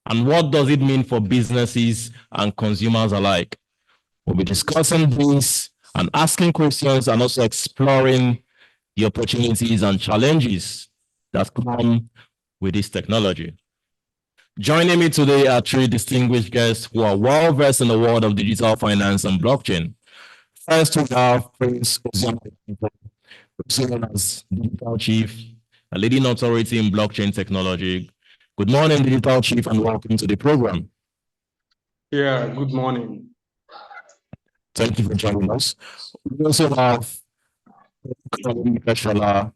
And what does it mean for businesses and consumers alike? We'll be discussing this and asking questions and also exploring the opportunities and challenges that come with this technology. Joining me today are three distinguished guests who are well versed in the world of digital finance and blockchain. First, we have Prince Ozioma as Digital Chief, a leading authority in blockchain technology. Good morning, Digital Chief, and welcome to the program. Yeah, good morning. Thank you for joining us. We also have Feshola,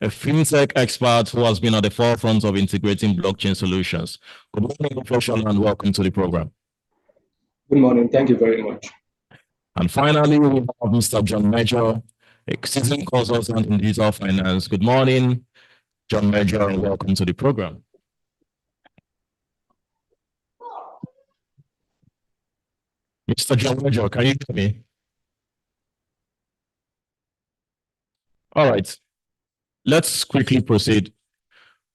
a fintech expert who has been at the forefront of integrating blockchain solutions. Good morning, Feshola, and welcome to the program. Good morning. Thank you very much. And finally, we have Mr. John Major, a seasoned consultant in digital finance. Good morning, John Major, and welcome to the program. Mr. John Major, can you hear me? All right, let's quickly proceed.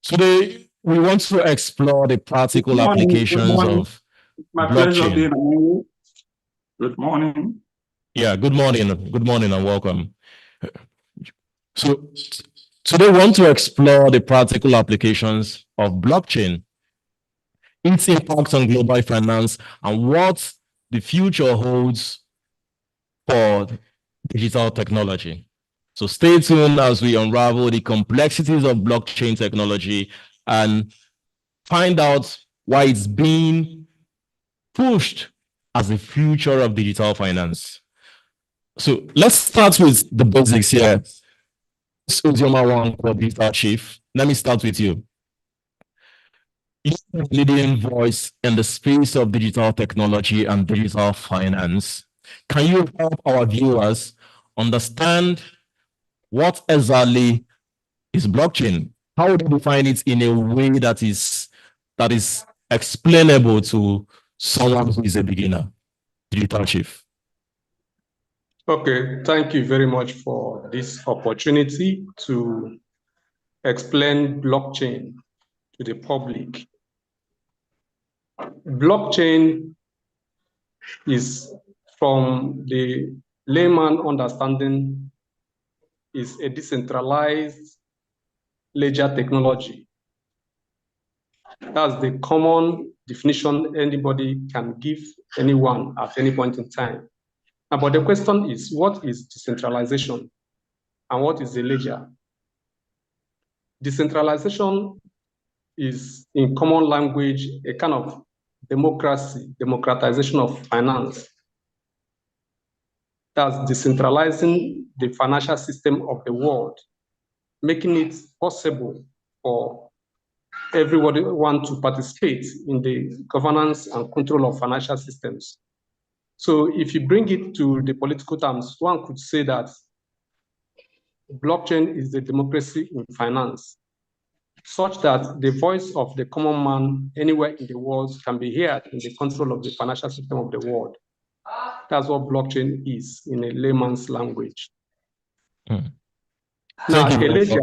Today, we want to explore the practical applications of My blockchain. pleasure being among you. Good morning. Yeah, good morning. Good morning and welcome. So today we want to explore the practical applications of blockchain, its impact on global finance, and what the future holds for digital technology. So stay tuned as we unravel the complexities of blockchain technology and find out why it's being pushed as the future of digital finance. So let's start with the basics here. Ozioma, Digital Chief. Let me start with you. You're a leading voice in the space of digital technology and digital finance. Can you help our viewers understand what exactly is blockchain? How do you define it in a way that is explainable to someone who is a beginner? Digital Chief. Okay, thank you very much for this opportunity to explain blockchain to the public. Blockchain is, from the layman understanding, is a decentralized ledger technology. That's the common definition anybody can give anyone at any point in time. But the question is, what is decentralization and what is a ledger? Decentralization is, in common language, a kind of democratization of finance. That's decentralizing the financial system of the world, making it possible for everyone to participate in the governance and control of financial systems. So if you bring it to the political terms, one could say that blockchain is the democracy in finance, such that the voice of the common man anywhere in the world can be heard in the control of the financial system of the world. That's what blockchain is in a layman's language. Now, a ledger,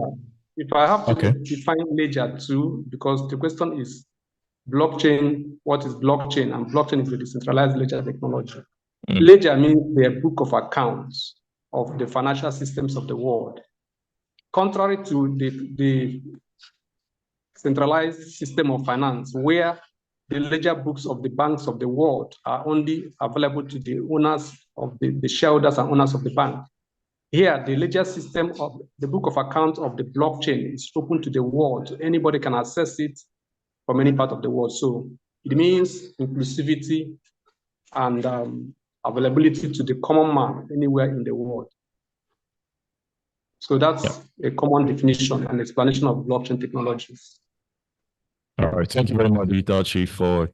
if I have to define ledger too, because the question is blockchain, what is blockchain? And blockchain is a decentralized ledger technology. Ledger means the book of accounts of the financial systems of the world. Contrary to the centralized system of finance, where the ledger books of the banks of the world are only available to the owners of the shareholders and owners of the bank. Here, the ledger system of the book of accounts of the blockchain is open to the world. Anybody can access it from any part of the world. So it means inclusivity and availability to the common man anywhere in the world. So that's a common definition and explanation of blockchain technologies. All right, thank you very much, Digital Chief, for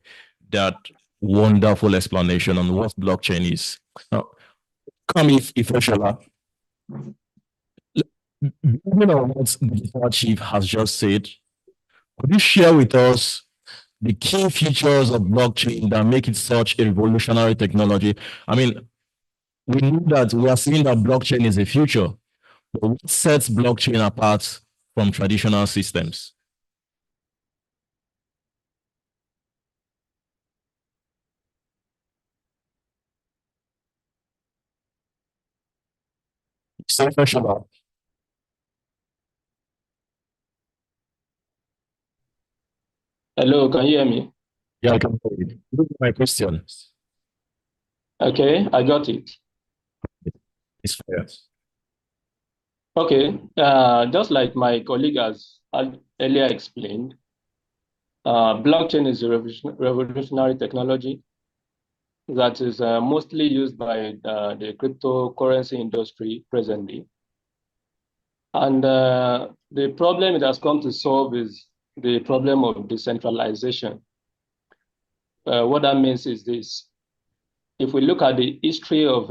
that wonderful explanation on what blockchain is. Now, Feshola, building on what Digital Chief has just said, could you share with us the key features of blockchain that make it such a revolutionary technology? I mean, we know that we are seeing that blockchain is the future, but what sets blockchain apart from traditional systems? Ifeshola. Hello, can you hear me? Yeah, I can hear you. Look at my question. Okay, I got it. It's fair. Okay, just like my colleague has earlier explained, blockchain is a revolutionary technology that is mostly used by the cryptocurrency industry presently. And the problem it has come to solve is the problem of decentralization. What that means is this. If we look at the history of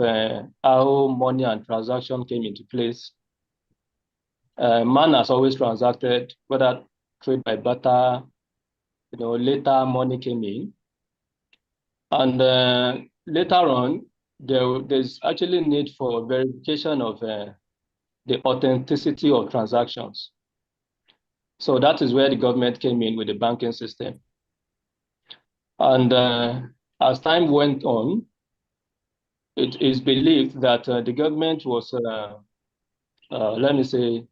how money and transaction came into place, man has always transacted, whether trade by barter, later money came in. And later on, there's actually need for verification of the authenticity of transactions. So that is where the government came in with the banking system. And as time went on, it is believed that the government was, let me say,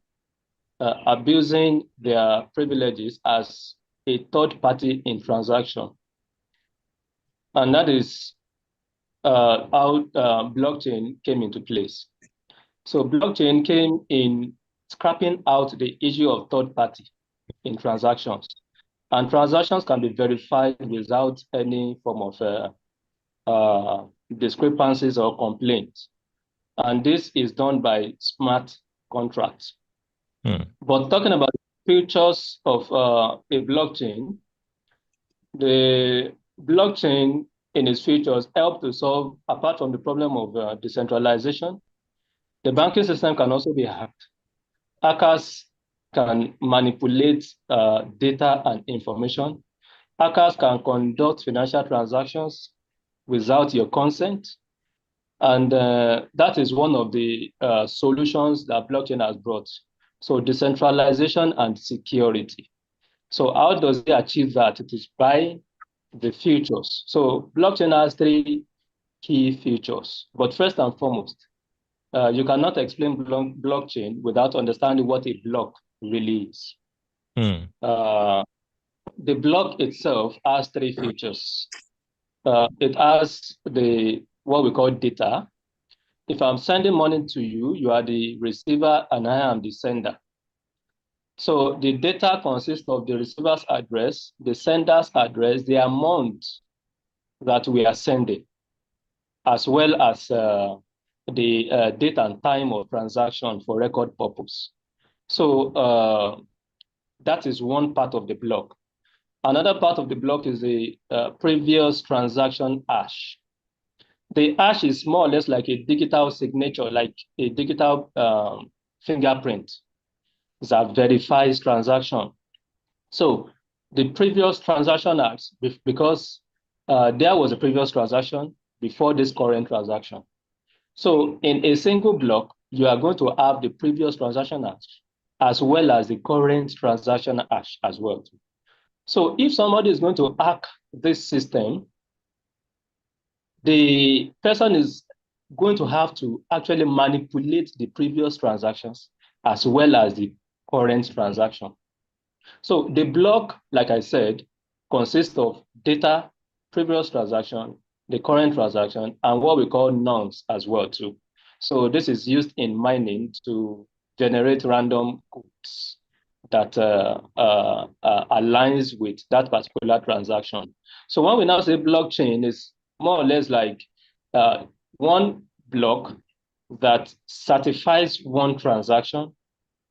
abusing their privileges as a third party in transaction. And that is how blockchain came into place. So blockchain came in scrapping out the issue of third party in transactions. And transactions can be verified without any form of discrepancies or complaints. And this is done by smart contracts. But talking about the features of a blockchain, the blockchain in its features help to solve, apart from the problem of decentralization, the banking system can also be hacked. Hackers can manipulate data and information. Hackers can conduct financial transactions without your consent. And that is one of the solutions that blockchain has brought. So decentralization and security. So how does it achieve that? It is by the features. So blockchain has three key features. But first and foremost, you cannot explain blockchain without understanding what a block really is. The block itself has three features. It has what we call data. If I'm sending money to you, you are the receiver and I am the sender. So the data consists of the receiver's address, the sender's address, the amount that we are sending, as well as the date and time of transaction for record purpose. So that is one part of the block. Another part of the block is the previous transaction hash. The hash is more or less like a digital signature, like a digital fingerprint that verifies transaction. So the previous transaction hash, because there was a previous transaction before this current transaction. So in a single block, you are going to have the previous transaction hash as well as the current transaction hash as well. So if somebody is going to hack this system, the person is going to have to actually manipulate the previous transactions as well as the current transaction. So the block, like I said, consists of data, previous transaction, the current transaction, and what we call nonce as well too. So this is used in mining to generate random codes that aligns with that particular transaction. So when we now say blockchain, is more or less like one block that certifies one transaction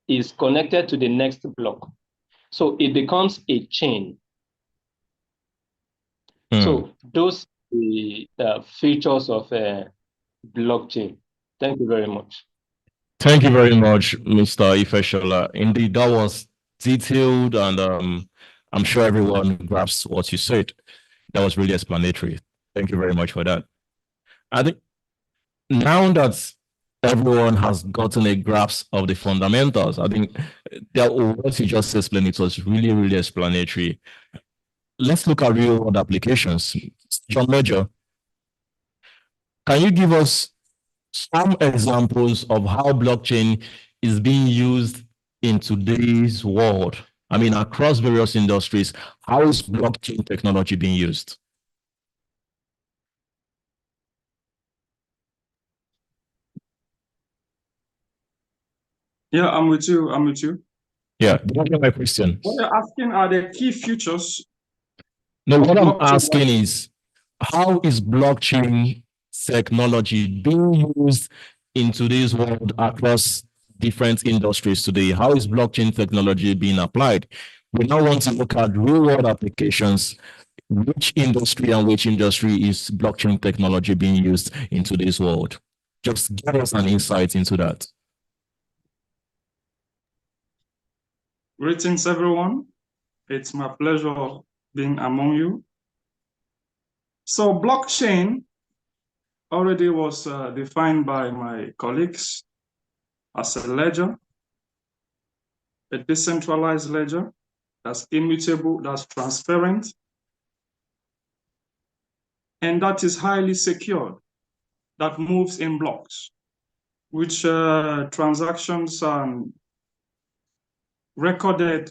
is connected to the next block. So it becomes a chain. So those are the features of blockchain. Thank you very much. Thank you very much, Mr. Ifeshola. Indeed, that was detailed, and I'm sure everyone grasps what you said. That was really explanatory. Thank you very much for that. I think now that everyone has gotten a grasp of the fundamentals, I think that what you just explained, it was really, really explanatory. Let's look at real world applications. John Major, can you give us some examples of how blockchain is being used in today's world. I mean, across various industries, how is blockchain technology being used? Yeah, I'm with you. I'm with you. Yeah, do you get my question? What you're asking are the key features. No, what I'm blockchain. asking is, how is blockchain technology being used in today's world across different industries today? How is blockchain technology being applied? We now want to look at real world applications. Which industry and which industry is blockchain technology being used in today's world? Just give us an insight into that. Greetings, everyone. It's my pleasure being among you. So blockchain already was defined by my colleagues as a ledger, a decentralized ledger that's immutable, that's transparent, and that is highly secured, that moves in blocks, which transactions are recorded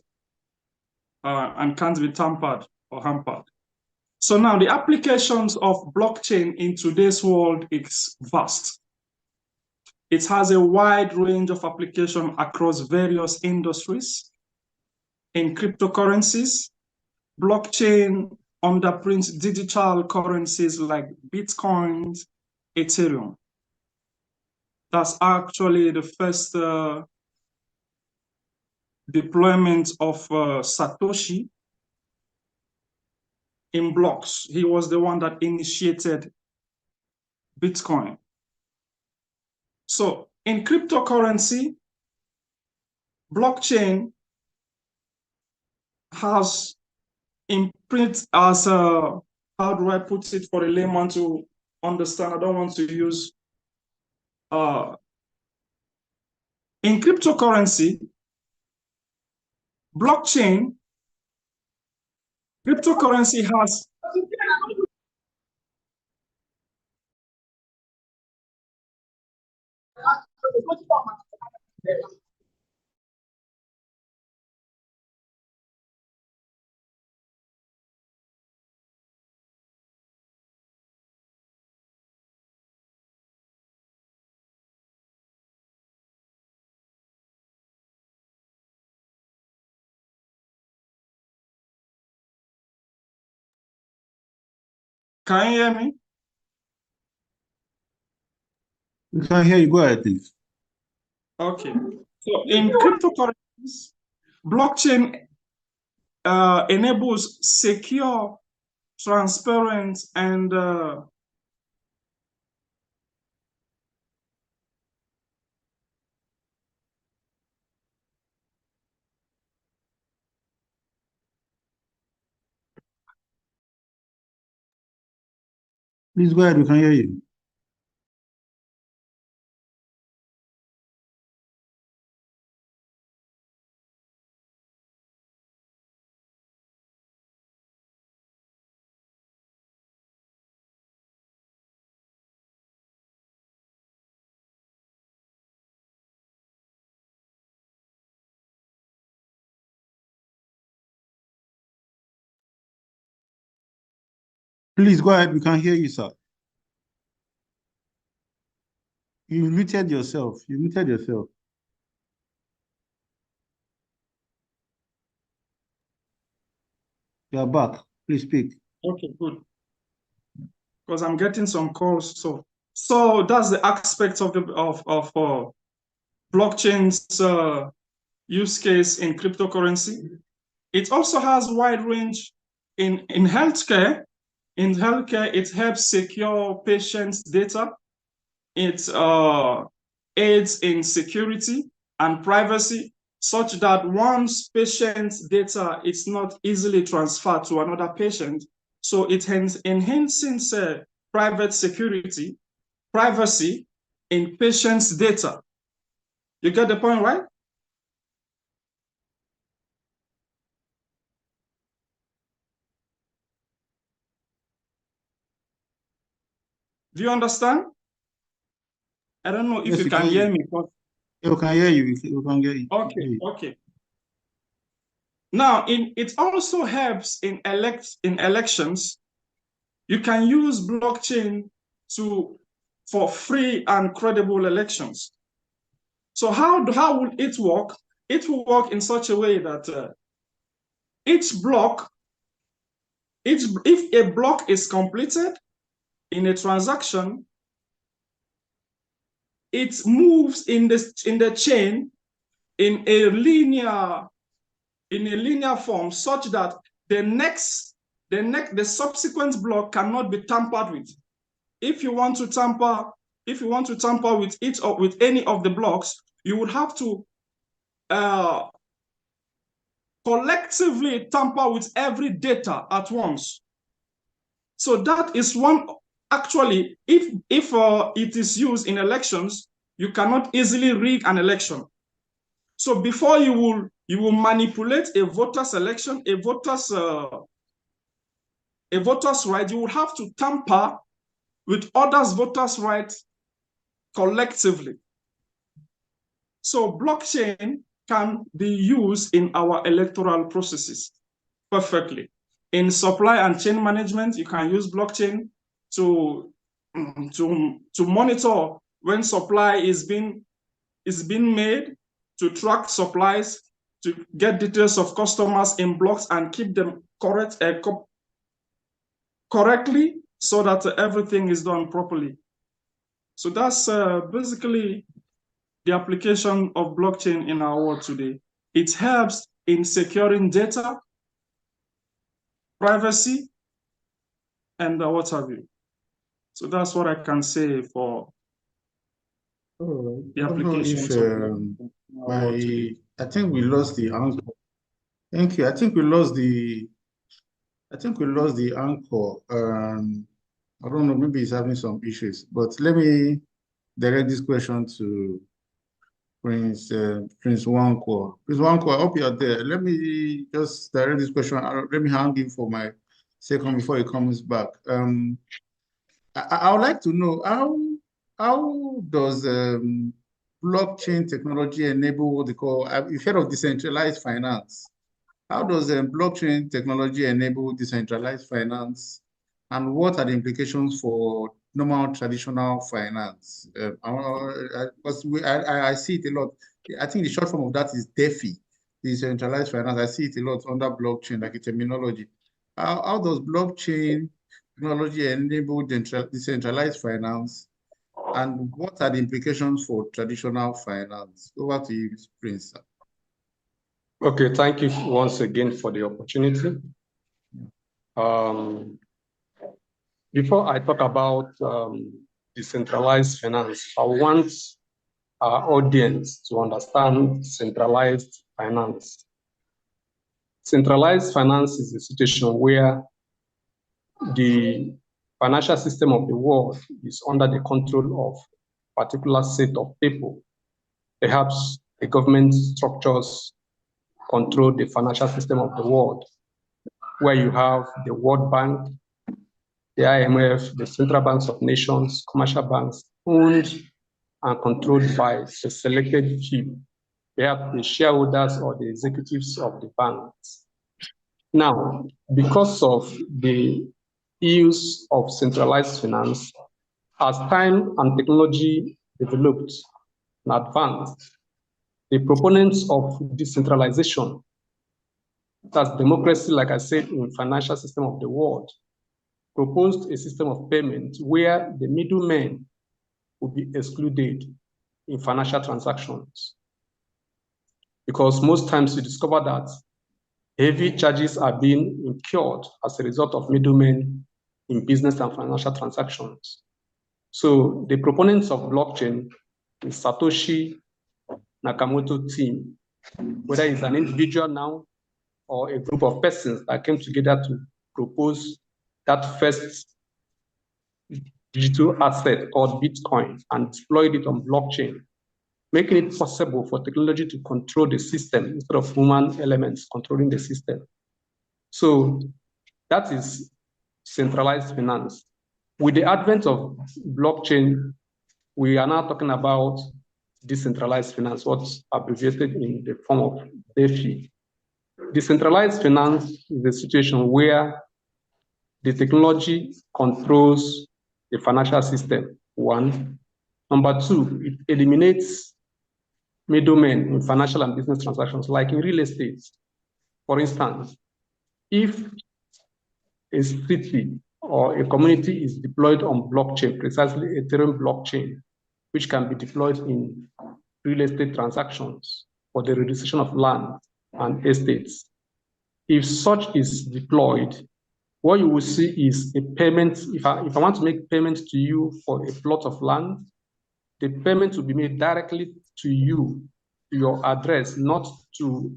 and can't be tampered or hampered. So now the applications of blockchain in today's world is vast. It has a wide range of application across various industries. In cryptocurrencies, blockchain underpins digital currencies like Bitcoin, Ethereum. That's actually the first deployment of Satoshi in blocks. He was the one that initiated Bitcoin. So in cryptocurrency, blockchain has imprint as a, how do I put it for a layman to understand? I don't want to use, in cryptocurrency, cryptocurrency has Can you hear me? We can hear you. Go ahead, please. Okay. So in cryptocurrencies, blockchain enables secure, transparent, and Please go ahead. We can hear you. Please go ahead. We can hear you, sir. You muted yourself. You muted yourself. You are back. Please speak. okay, good. Because I'm getting some calls. So that's the aspect of the blockchain's use case in cryptocurrency. It also has wide range in healthcare. In healthcare, it helps secure patients' data. It aids in security and privacy, such that once patient's data is not easily transferred to another patient, so it enhances private security, privacy in patient's data. You get the point, right? Do you understand? I don't know if Yes, you we can can hear hear me. But We can hear you. We can hear you. okay, okay. Now, it also helps in elections. You can use blockchain for free and credible elections. So how will it work? It will work in such a way that each block, if a block is completed in a transaction, it moves in the chain in a linear form, such that the subsequent block cannot be tampered with. If you want to tamper with any of the blocks, you would have to collectively tamper with every data at once. So that is one. Actually, if it is used in elections, you cannot easily rig an election. So before you will manipulate a voter's election, a voter's right, you will have to tamper with others' voters' rights collectively. So blockchain can be used in our electoral processes perfectly. In supply and chain management, you can use blockchain to monitor when supply is being made, to track supplies, to get details of customers in blocks and keep them correctly so that everything is done properly. So that's basically the application of blockchain in our world today. It helps in securing data, privacy, and what have you. So that's what I can say for the application. I think we lost the anchor. Thank you. I think we lost the anchor. I don't know, maybe he's having some issues, but let me direct this question to Prince Nwankwo. Prince Nwankwo, I hope you're there. Let me just direct this question. Let me hang in for my second before he comes back. I would like to know how does blockchain technology enable what they call, you've heard of decentralized finance. How does blockchain technology enable decentralized finance, and what are the implications for normal traditional finance? Because I see it a lot. I think the short form of that is DeFi, decentralized finance. I see it a lot under blockchain, like a terminology. How does blockchain technology enable decentralized finance, and what are the implications for traditional finance? Over to you, Prince. Okay, thank you once again for the opportunity. Before I talk about decentralized finance, I want our audience to understand centralized finance. Centralized finance is a situation where the financial system of the world is under the control of a particular set of people. Perhaps the government structures control the financial system of the world, where you have the World Bank, the IMF, the central banks of nations, commercial banks, owned and controlled by a selected few, perhaps the shareholders or the executives of the banks. Now, because of the use of centralized finance, as time and technology developed and advanced, the proponents of decentralization, that's democracy, like I said, in financial system of the world, proposed a system of payment where the middlemen would be excluded in financial transactions. Because most times you discover that heavy charges are being incurred as a result of middlemen in business and financial transactions. So the proponents of blockchain, the Satoshi Nakamoto team, whether it's an individual now or a group of persons that came together to propose that first digital asset called Bitcoin and deployed it on blockchain, making it possible for technology to control the system instead of human elements controlling the system. So that is centralized finance. With the advent of blockchain, we are now talking about decentralized finance, what's abbreviated in the form of DeFi. Decentralized finance is a situation where the technology controls the financial system, one. Number two, it eliminates middlemen in financial and business transactions, like in real estate. For instance, if a city or a community is deployed on blockchain, precisely Ethereum blockchain, which can be deployed in real estate transactions for the registration of land and estates. If such is deployed, what you will see is a payment. If I want to make payment to you for a plot of land, the payment will be made directly to you, to your address, not to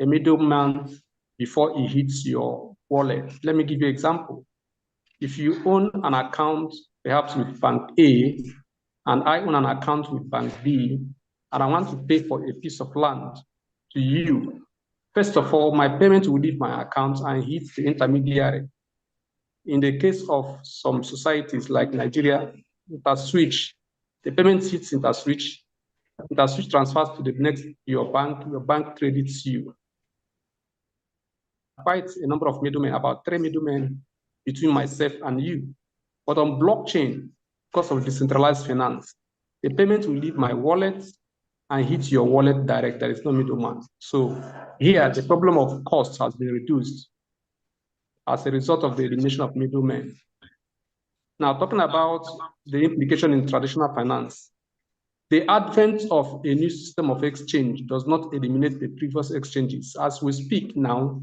a middleman before it hits your wallet. Let me give you an example. If you own an account, perhaps with Bank A, and I own an account with Bank B, and I want to pay for a piece of land to you, first of all, my payment will leave my account and hit the intermediary. In the case of some societies like Nigeria, InterSwitch, the payment hits InterSwitch. InterSwitch transfers to the next your bank credits you. Quite a number of middlemen, about 3 middlemen between myself and you. But on blockchain, because of decentralized finance, the payment will leave my wallet and hit your wallet direct. There is no middleman. So here, the problem of cost has been reduced as a result of the elimination of middlemen. Now, talking about the implication in traditional finance, the advent of a new system of exchange does not eliminate the previous exchanges. As we speak now,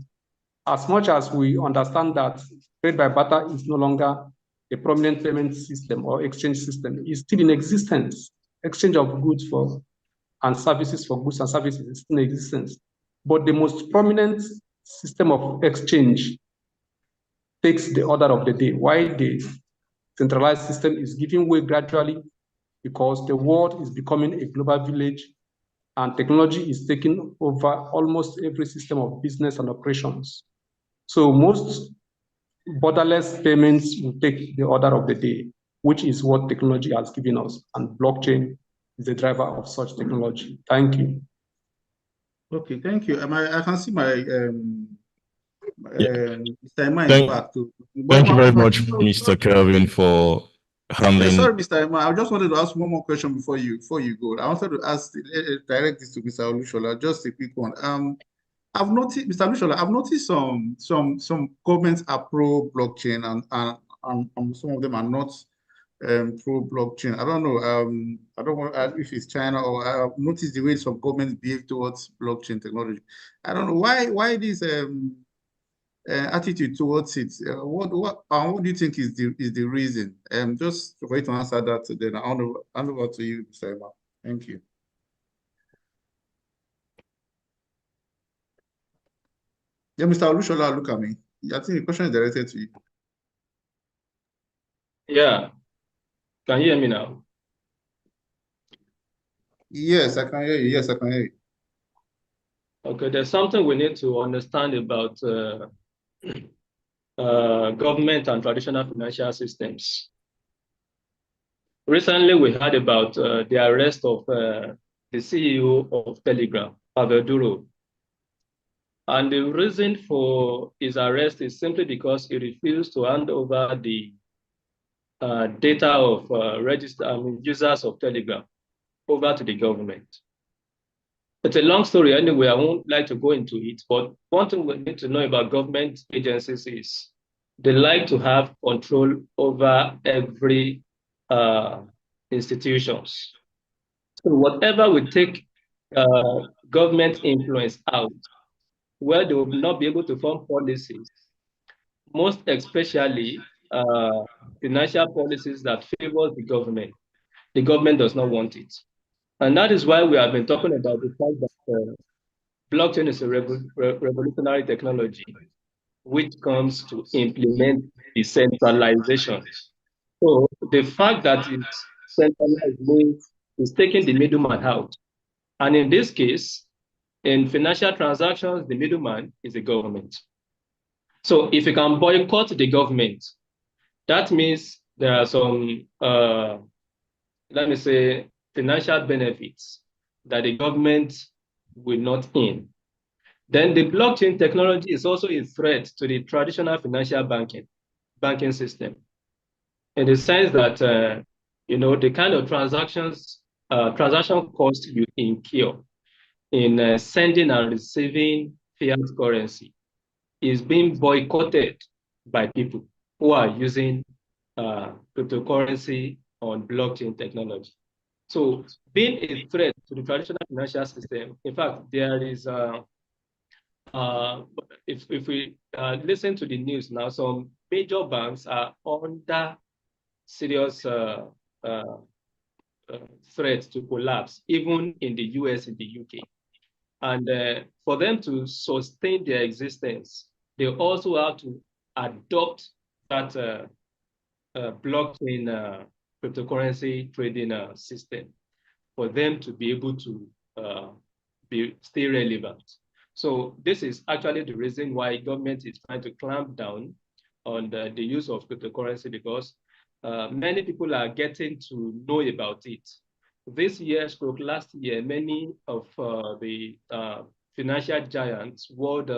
as much as we understand that trade by barter is no longer a prominent payment system or exchange system, is still in existence. Exchange of goods and services for goods and services is still in existence. But the most prominent system of exchange takes the order of the day, while the centralized system is giving way gradually because the world is becoming a global village and technology is taking over almost every system of business and operations. So most borderless payments will take the order of the day, which is what technology has given us, and blockchain is the driver of such technology. Thank you. Okay, thank you. I can see my Mr. Emma Thank back too. Thank you very much, Mr. Kelvin, for handling. Sorry, Mr. Emma. I just wanted to ask one more question before you go. I wanted to ask direct this to Mr. Olushola, just a quick one. I've noticed, Mr. Olushola, I've noticed some governments are pro blockchain and some of them are not pro blockchain. I don't know. I don't know if it's China or I've noticed the way some governments behave towards blockchain technology. I don't know why this attitude towards it. What do you think is the reason? Just for you to answer that, then I'll hand over to you, Mr. Emma. Thank you. Yeah, Mr. Olushola, look at me. I think the question is directed to you. Yeah. Can you hear me now? Yes, I can hear you. Yes, I can hear you. Okay, there's something we need to understand about government and traditional financial systems. Recently, we heard about the arrest of the CEO of Telegram, Pavel Durov. And the reason for his arrest is simply because he refused to hand over the data of users of Telegram over to the government. It's a long story anyway, I won't like to go into it, but one thing we need to know about government agencies is they like to have control over every institutions. So whatever will take government influence out, where they will not be able to form policies, most especially financial policies that favor the government does not want it. And that is why we have been talking about the fact that blockchain is a revolutionary technology, which comes to implement decentralization. So the fact that it's centralized means it's taking the middleman out. And in this case, in financial transactions, the middleman is the government. So if you can boycott the government, that means there are some let me say, financial benefits that the government will not in. Then the blockchain technology is also a threat to the traditional financial banking system, in the sense that the kind of transaction cost you incur in sending and receiving fiat currency is being boycotted by people who are using cryptocurrency on blockchain technology. So being a threat to the traditional financial system, in fact, there is, if we listen to the news now, some major banks are under serious threat to collapse, even in the US and the UK. And for them to sustain their existence, they also have to adopt that blockchain cryptocurrency trading system for them to be able to stay relevant. So this is actually the reason why government is trying to clamp down on the use of cryptocurrency, because many people are getting to know about it. This year, last year, many of the financial giants, world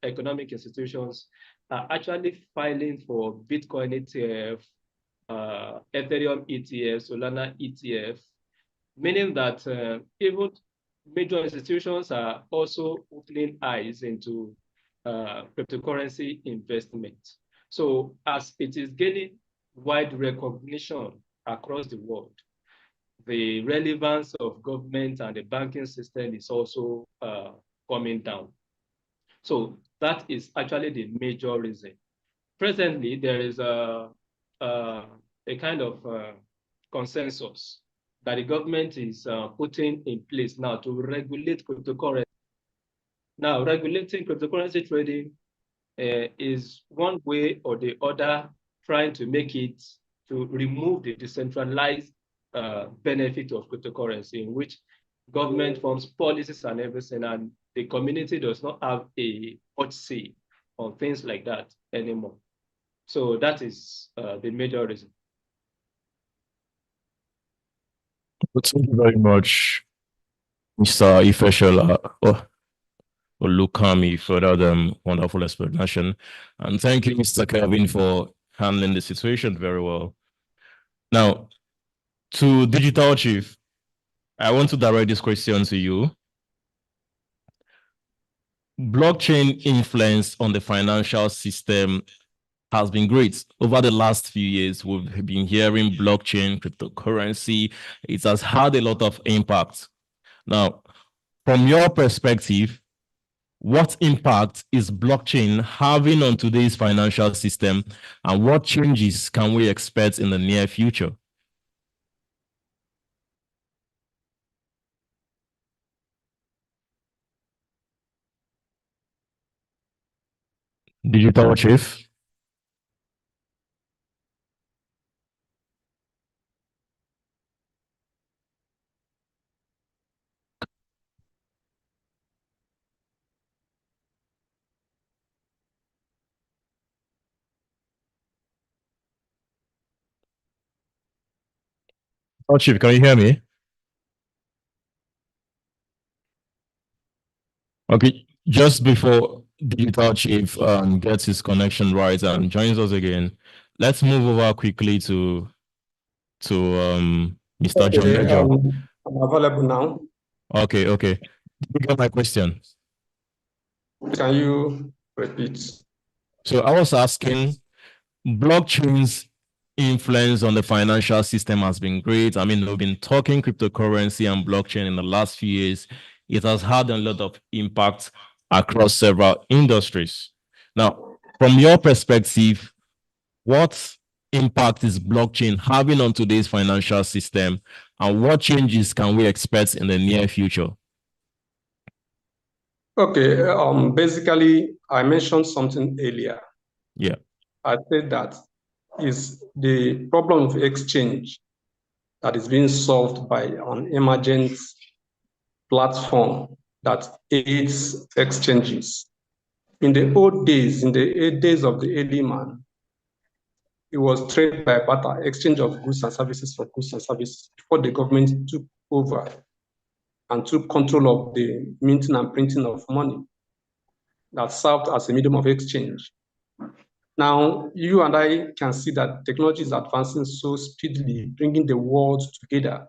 economic institutions are actually filing for Bitcoin ETF, Ethereum ETF, Solana ETF, meaning that even major institutions are also opening eyes into cryptocurrency investment. So as it is gaining wide recognition across the world, the relevance of government and the banking system is also coming down. So that is actually the major reason. Presently, there is a kind of consensus that the government is putting in place now to regulate cryptocurrency. Now, regulating cryptocurrency trading is one way or the other trying to make it, to remove the decentralized benefit of cryptocurrency, in which government forms policies and everything, and the community does not have a much say on things like that anymore. So that is the major reason. Thank you very much, Mr. Ifeshola Olukami, for that wonderful explanation. And thank you, Mr. Kevin, for handling the situation very well. Now, to Digital Chief, I want to direct this question to you. Blockchain influence on the financial system has been great. Over the last few years, we've been hearing blockchain, cryptocurrency. It has had a lot of impact. Now, from your perspective, what impact is blockchain having on today's financial system, and what changes can we expect in the near future? Digital Chief. Oh, Chief, can you hear me? Okay, just before Digital Chief gets his connection right and joins us again, let's move over quickly to Mr. John Major. I'm available now. Okay. You got my question. Can you repeat? So I was asking, blockchain's influence on the financial system has been great. I mean, we've been talking cryptocurrency and blockchain in the last few years. It has had a lot of impact across several industries. Now, from your perspective, what impact is blockchain having on today's financial system, and what changes can we expect in the near future? Okay, basically, I mentioned something earlier. Yeah. I said that is the problem of exchange that is being solved by an emergent platform that aids exchanges. In the old days, in the days of the early man, it was trade by barter, exchange of goods and services for goods and services, before the government took over and took control of the minting and printing of money that served as a medium of exchange. Now, you and I can see that technology is advancing so speedily, bringing the world together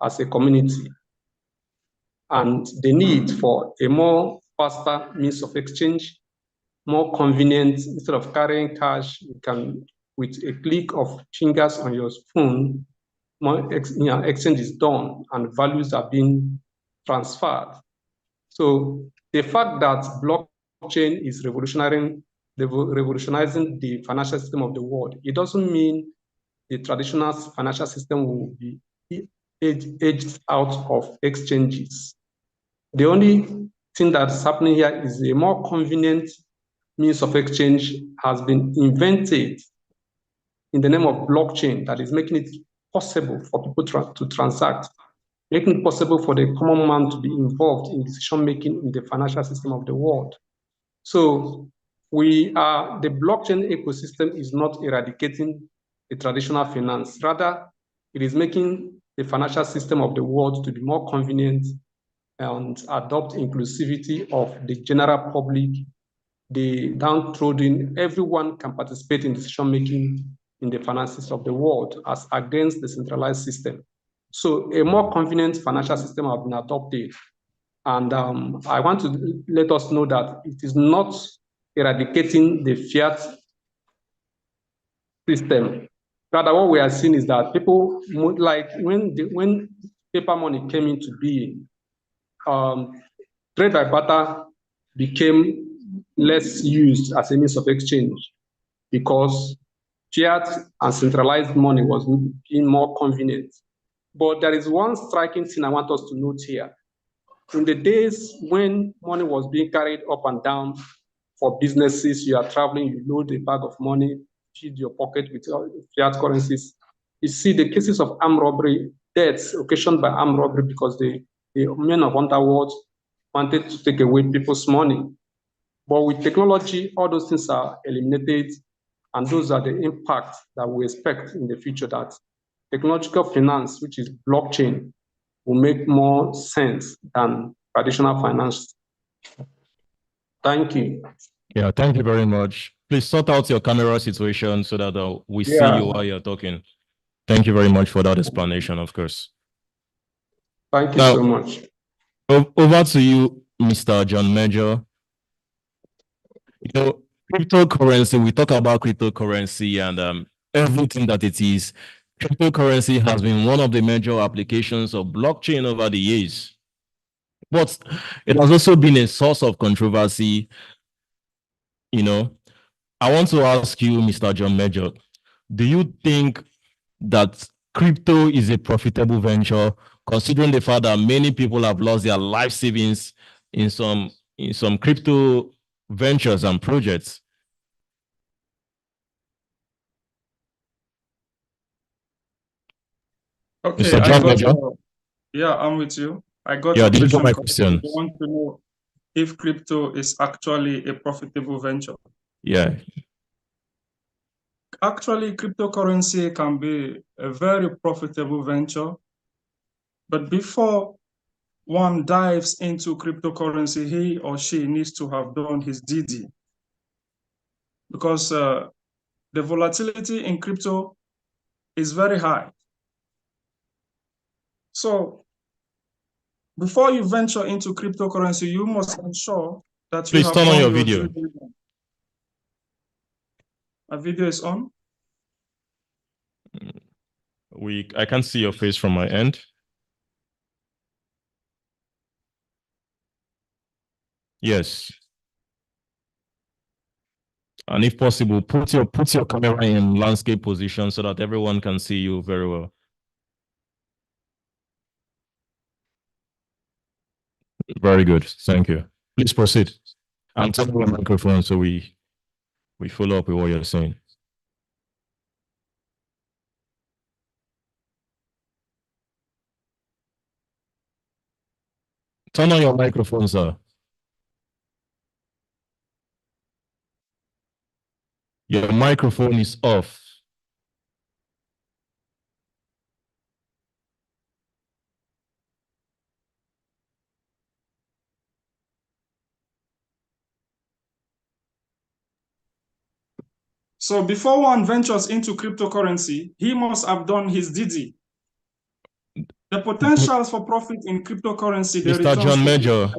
as a community. And the need for a more faster means of exchange, more convenient, instead of carrying cash, you can, with a click of fingers on your phone, more exchange is done and values are being transferred. So the fact that blockchain is revolutionizing the financial system of the world, it doesn't mean the traditional financial system will be edged out of exchanges. The only thing that's happening here is a more convenient means of exchange has been invented in the name of blockchain that is making it possible for people to transact, making it possible for the common man to be involved in decision-making in the financial system of the world. So the blockchain ecosystem is not eradicating the traditional finance. Rather, it is making the financial system of the world to be more convenient and adopt inclusivity of the general public, the downtrodden. Everyone can participate in decision-making in the finances of the world as against the centralized system. So a more convenient financial system has been adopted. And I want to let us know that it is not eradicating the fiat system. Rather, what we are seeing is that people, like when paper money came into being, trade by barter became less used as a means of exchange because fiat and centralized money was being more convenient. But there is one striking thing I want us to note here. In the days when money was being carried up and down for businesses, you are traveling, you load a bag of money, feed your pocket with fiat currencies. You see the cases of armed robbery, deaths occasioned by armed robbery because the men of underworld wanted to take away people's money. But with technology, all those things are eliminated, and those are the impacts that we expect in the future, that technological finance, which is blockchain, will make more sense than traditional finance. Thank you. Yeah, thank you very much. Please sort out your camera situation so that we see you while you're talking. Thank you very much for that explanation, of course. Thank you so much. Over to you, Mr. John Major. You know, cryptocurrency, we talk about cryptocurrency and everything that it is. Cryptocurrency has been one of the major applications of blockchain over the years. But it has also been a source of controversy. You know, I want to ask you, Mr. John Major, do you think that crypto is a profitable venture, considering the fact that many people have lost their life savings in some crypto ventures and projects? Okay, Mr. John Major? Yeah, I'm with you. I got yeah, your did you question. get my question? I want to know if crypto is actually a profitable venture. Yeah. Actually, cryptocurrency can be a very profitable venture. But before one dives into cryptocurrency, he or she needs to have done his DD. Because the volatility in crypto is very high. So before you venture into cryptocurrency, you must ensure that you Please have turn on done your video. due diligence. A video is on. I can't see your face from my end. Yes. And if possible, put your camera in landscape position so that everyone can see you very well. Very good. Thank you. Please proceed. And turn on the microphone so we follow up with what you're saying. Turn on your microphone, sir. Your microphone is off. So before one ventures into cryptocurrency, he must have done his DD. The potentials for profit in cryptocurrency, the Mr. John Major,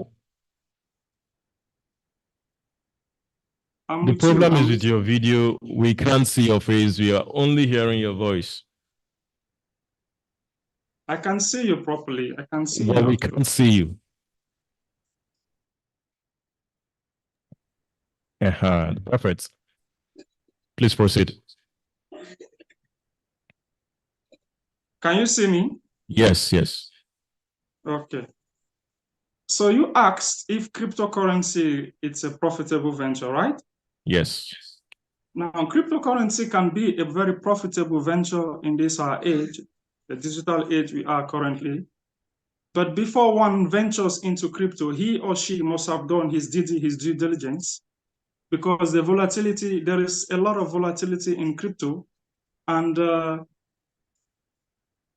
the problem is with your video. We can't see your face. We are only hearing your voice. I can see you properly. I can see But you. we can't see you. Perfect. Please proceed. Can you see me? Yes, yes. Okay. So you asked if cryptocurrency it's a profitable venture, right? Yes. Now, cryptocurrency can be a very profitable venture in this our age, the digital age we are currently. But before one ventures into crypto, he or she must have done his due diligence, because the volatility, there is a lot of volatility in crypto. And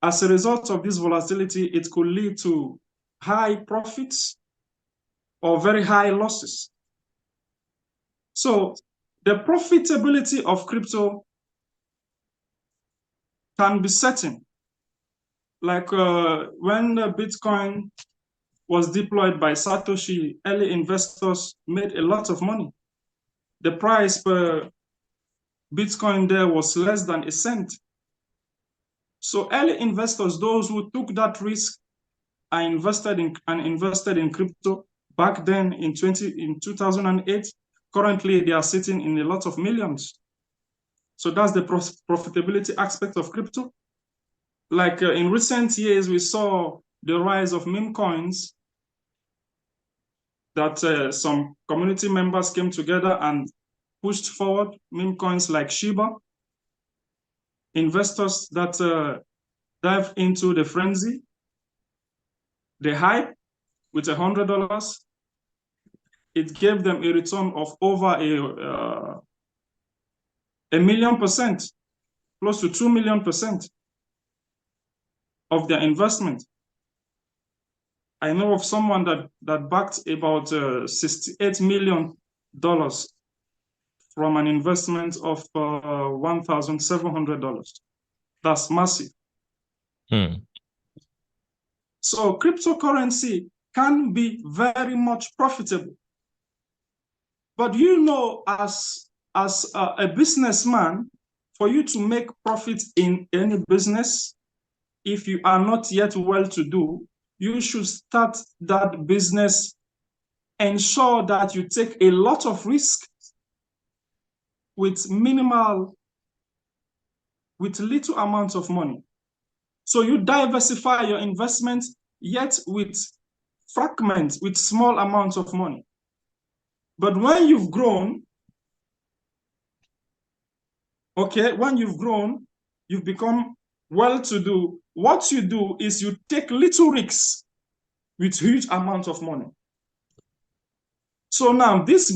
as a result of this volatility, it could lead to high profits or very high losses. So the profitability of crypto can be certain. Like when Bitcoin was deployed by Satoshi, early investors made a lot of money. The price per Bitcoin there was less than a cent. So early investors, those who took that risk and invested in crypto back then in 2008, currently they are sitting in a lot of millions. So that's the profitability aspect of crypto. Like in recent years, we saw the rise of meme coins that some community members came together and pushed forward meme coins like Shiba. Investors that dived into the frenzy, the hype with $100, it gave them a return of over a million%, close to 2 million% of their investment. I know of someone that backed about $68 million from an investment of $1,700. That's massive. So cryptocurrency can be very much profitable. But you know, as a businessman, for you to make profit in any business, if you are not yet well-to-do, you should start that business, ensure that you take a lot of risk with little amounts of money. So you diversify your investment, yet with fragments, with small amounts of money. But when you've grown, you've become well-to-do, what you do is you take little risks with huge amounts of money. So now this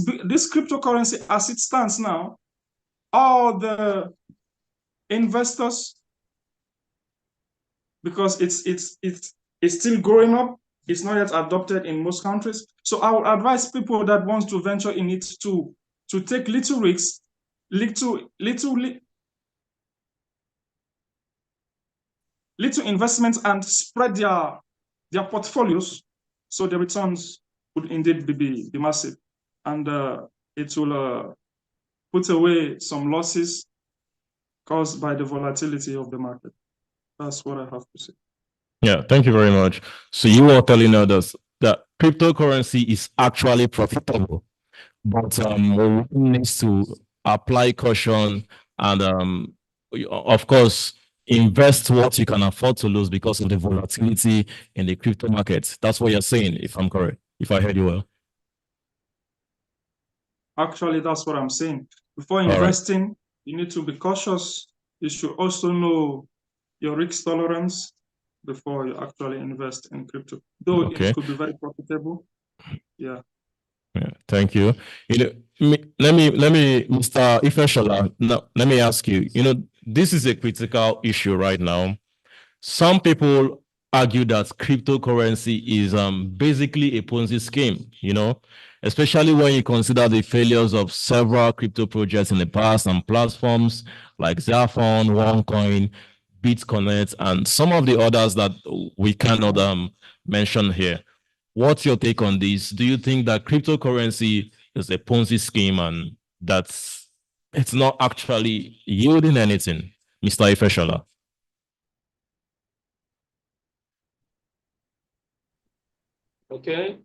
cryptocurrency, as it stands now, all the investors, because it's still growing up, it's not yet adopted in most countries. So I would advise people that want to venture in it to take little risks, little investments, and spread their portfolios, so the returns would indeed be massive, and it will put away some losses caused by the volatility of the market. That's what I have to say. Yeah, thank you very much. So you are telling us that cryptocurrency is actually profitable, but one needs to apply caution and of course invest what you can afford to lose because of the volatility in the crypto markets. That's what you're saying, if I'm correct, if I heard you well. Actually, that's what I'm saying. Before investing, you need to be cautious. You should also know your risk tolerance before you actually invest in crypto. Though it could be very profitable. Yeah. Yeah, thank you. Let me, Mr. Ifeshola, let me ask you, this is a critical issue right now. Some people argue that cryptocurrency is basically a Ponzi scheme, especially when you consider the failures of several crypto projects in the past and platforms like Zaphon, OneCoin, BitConnect, and some of the others that we cannot mention here. What's your take on this? Do you think that cryptocurrency is a Ponzi scheme and that's it's not actually yielding anything, Mr. Ifeshola? Okay.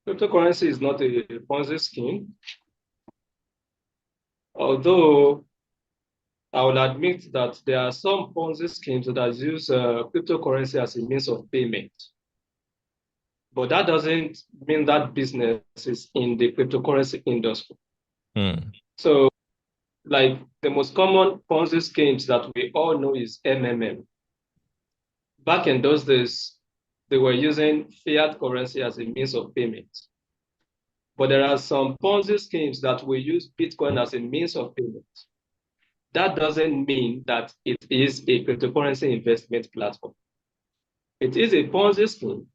Cryptocurrency is not a Ponzi scheme, although I will admit that there are some Ponzi schemes that use cryptocurrency as a means of payment. But that doesn't mean that business is in the cryptocurrency industry. So, like the most common Ponzi schemes that we all know is MMM. Back in those days, they were using fiat currency as a means of payment. But there are some Ponzi schemes that will use Bitcoin as a means of payment. That doesn't mean that it is a cryptocurrency investment platform. It is a Ponzi scheme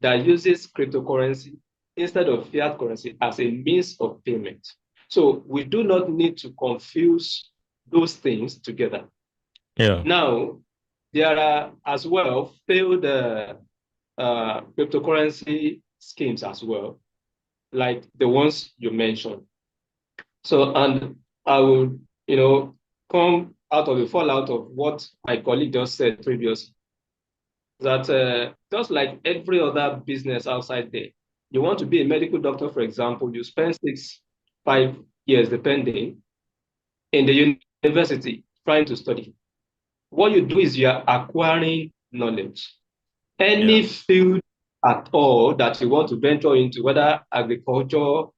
that uses cryptocurrency instead of fiat currency as a means of payment. So we do not need to confuse those things together. Yeah. Now, there are as well failed cryptocurrency schemes as well, like the ones you mentioned. So, and I will, come out of the fallout of what my colleague just said previously, that just like every other business outside there, you want to be a medical doctor, for example, you spend 5 years, depending, in the university trying to study. What you do is you are acquiring knowledge. Any field at all that you want to venture into, whether agriculture,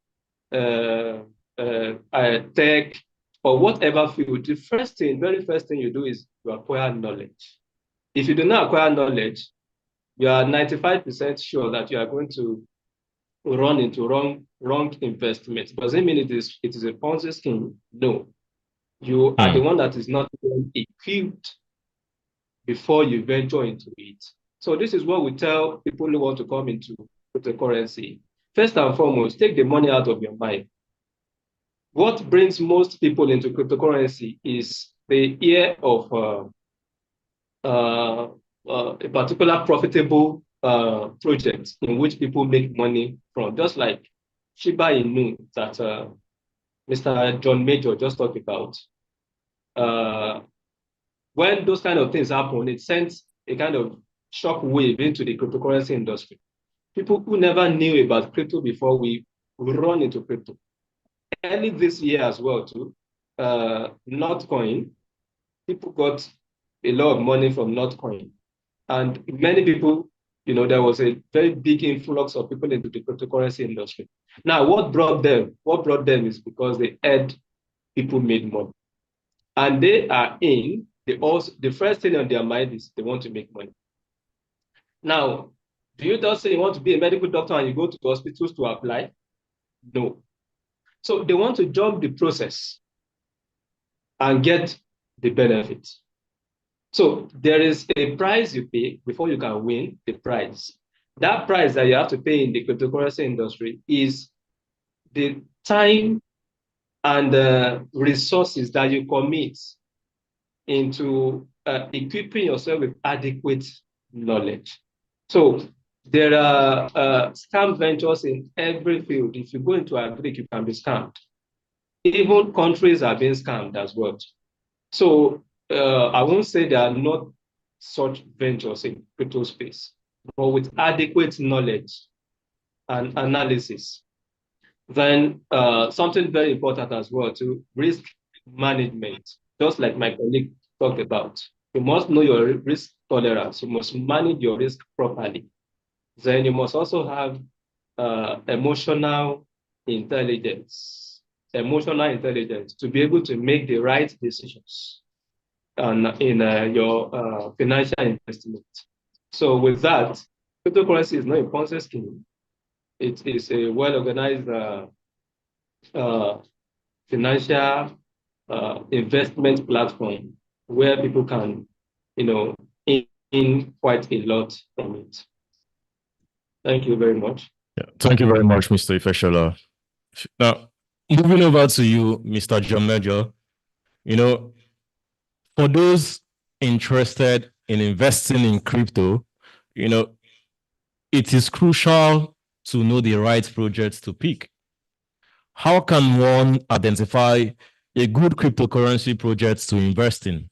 tech, or whatever field, the very first thing you do is you acquire knowledge. If you do not acquire knowledge, you are 95% sure that you are going to run into wrong investments. Does it mean it is a Ponzi scheme? No. You are the one that is not equipped before you venture into it. So this is what we tell people who want to come into cryptocurrency. First and foremost, take the money out of your mind. What brings most people into cryptocurrency is the fear of a particular profitable project in which people make money from, just like Shiba Inu that Mr. John Major just talked about. When those kind of things happen, it sends a kind of shock wave into the cryptocurrency industry. People who never knew about crypto before we run into crypto. Early this year as well too, Notcoin, people got a lot of money from Notcoin. And many people, there was a very big influx of people into the cryptocurrency industry. Now, what brought them is because they heard people made money. And they are the first thing on their mind is they want to make money. Now, do you just say you want to be a medical doctor and you go to the hospitals to apply? No. So they want to jump the process and get the benefit. So there is a price you pay before you can win the prize. That price that you have to pay in the cryptocurrency industry is the time and the resources that you commit into equipping yourself with adequate knowledge. So there are scam ventures in every field. If you go into agric, you can be scammed. Even countries are being scammed as well. So I won't say there are not such ventures in crypto space, but with adequate knowledge and analysis. Then something very important as well, to risk management, just like my colleague talked about. You must know your risk tolerance. You must manage your risk properly. Then you must also have emotional intelligence to be able to make the right decisions in your financial investment. So with that, cryptocurrency is not a Ponzi scheme. It is a well-organized financial investment platform where people can, in quite a lot from it. Thank you very much. Yeah, thank you very much, Mr. Ifeshola. Now, moving over to you, Mr. John Major, for those interested in investing in crypto, it is crucial to know the right projects to pick. How can one identify a good cryptocurrency project to invest in?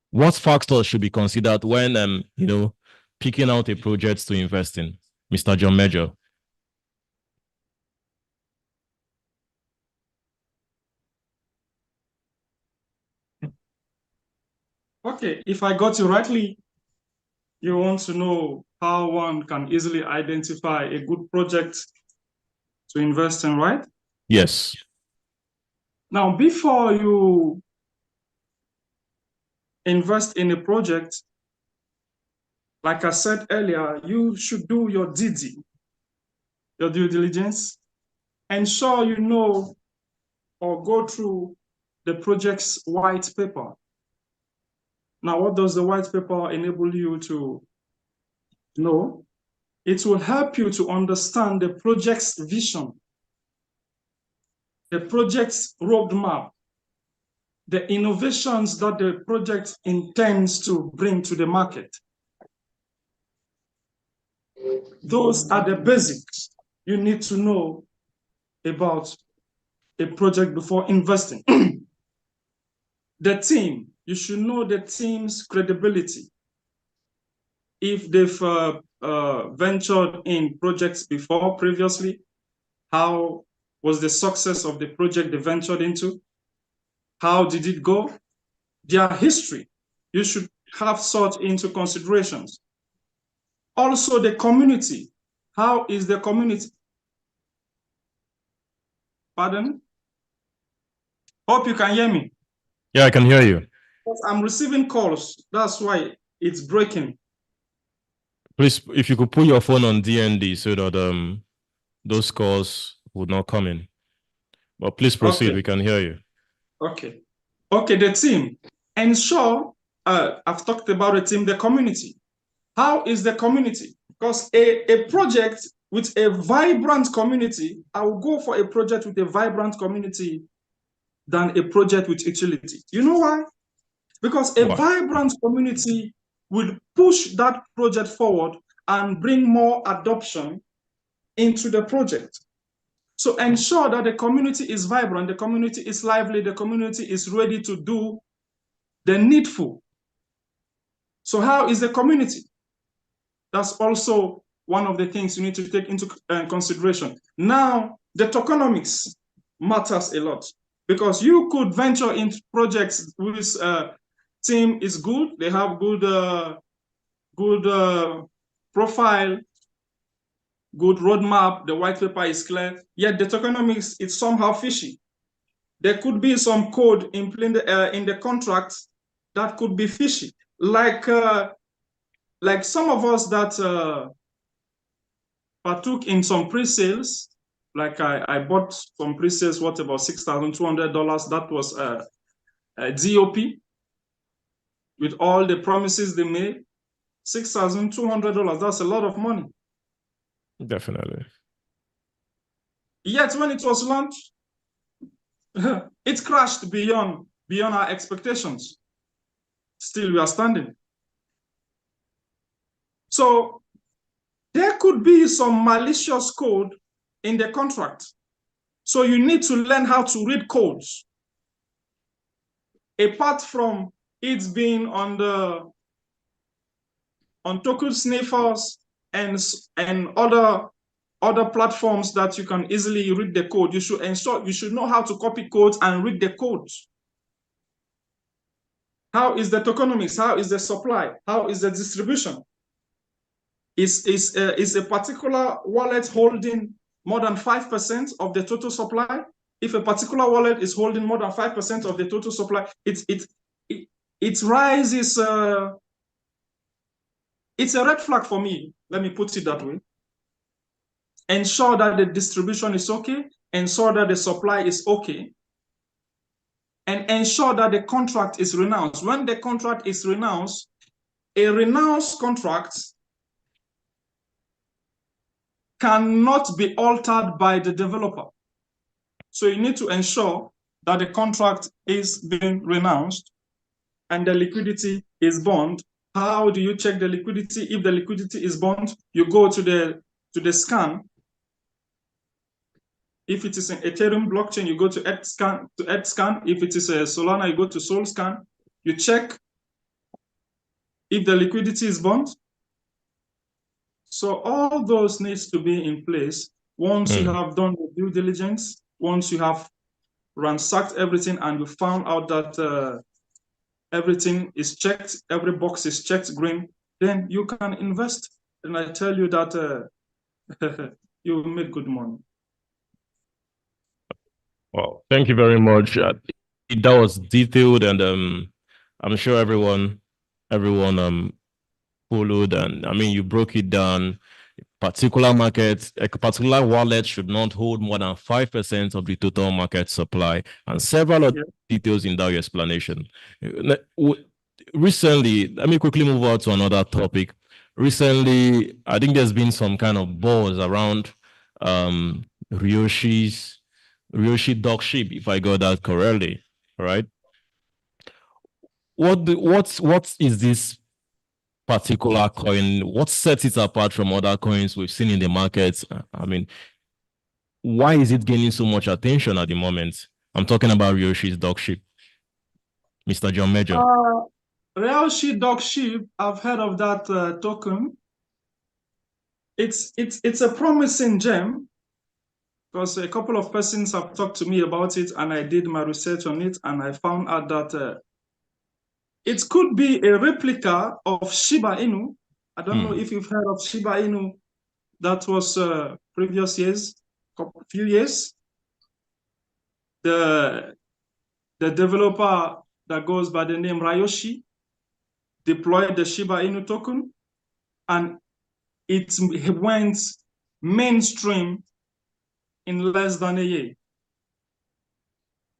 What factors should be considered when, picking out a project to invest in? Mr. John Major. Okay, if I got you rightly, you want to know how one can easily identify a good project to invest in, right? Yes. Now, before you invest in a project, like I said earlier, you should do your DD, your due diligence, ensure you know or go through the project's white paper. Now, what does the white paper enable you to know? It will help you to understand the project's vision, the project's roadmap, the innovations that the project intends to bring to the market. Those are the basics you need to know about a project before investing. The team, you should know the team's credibility. If they've ventured in projects before previously, how was the success of the project they ventured into? How did it go? Their history, you should have sought into considerations. Also the community, how is the community? Pardon? Hope you can hear me. Yeah, I can hear you. I'm receiving calls, that's why it's breaking. Please, if you could put your phone on DND so that those calls would not come in. But please proceed, Okay. We can hear you. Okay, the team. Ensure, I've talked about the team, the community. How is the community? Because a project with a vibrant community, I will go for a project with a vibrant community than a project with utility. You know why? Because a vibrant community will push that project forward and bring more adoption into the project. So ensure that the community is vibrant, the community is lively, the community is ready to do the needful. So how is the community? That's also one of the things you need to take into consideration. Now, the tokenomics matters a lot because you could venture into projects whose team is good, they have good profile, good roadmap, the white paper is clear, yet the tokenomics is somehow fishy. There could be some code in the contract that could be fishy, like some of us that partook in some pre-sales, like I bought some pre-sales worth about $6,200. That was a DOP with all the promises they made. $6,200, that's a lot of money. Definitely. Yet when it was launched, it crashed beyond our expectations. Still, we are standing. So there could be some malicious code in the contract. So you need to learn how to read codes. Apart from it being on token sniffers and other platforms that you can easily read the code, you should know how to copy codes and read the codes. How is the tokenomics? How is the supply? How is the distribution? Is a particular wallet holding more than 5% of the total supply? If a particular wallet is holding more than 5% of the total supply, it rises. It's a red flag for me. Let me put it that way. Ensure that the distribution is okay. Ensure that the supply is okay. And ensure that the contract is renounced. When the contract is renounced, a renounced contract cannot be altered by the developer. So you need to ensure that the contract is being renounced and the liquidity is bound. How do you check the liquidity? If the liquidity is bound, you go to the scan. If it is an Ethereum blockchain, you go to ETHScan. If it is a Solana, you go to SolScan. You check if the liquidity is bound. So all those needs to be in place once you have done the due diligence, once you have ransacked everything and you found out that everything is checked, every box is checked green, then you can invest. And I tell you that you will make good money. Well, thank you very much. That was detailed, and I'm sure everyone followed. And I mean, you broke it down. Particular markets, a particular wallet should not hold more than 5% of the total market supply, and several other details in that explanation. Recently, let me quickly move on to another topic. Recently, I think there's been some kind of buzz around Ryoshi Dogship, if I got that correctly, right? What is this particular coin? What sets it apart from other coins we've seen in the market? I mean, why is it gaining so much attention at the moment? I'm talking about Ryoshi's Dogship. Mr. John Major. Ryoshi Dogship, I've heard of that token. It's a promising gem because a couple of persons have talked to me about it, and I did my research on it, and I found out that it could be a replica of Shiba Inu. I don't know if you've heard of Shiba Inu. That was previous years, few years. The developer that goes by the name Ryoshi deployed the Shiba Inu token, and it went mainstream in less than a year.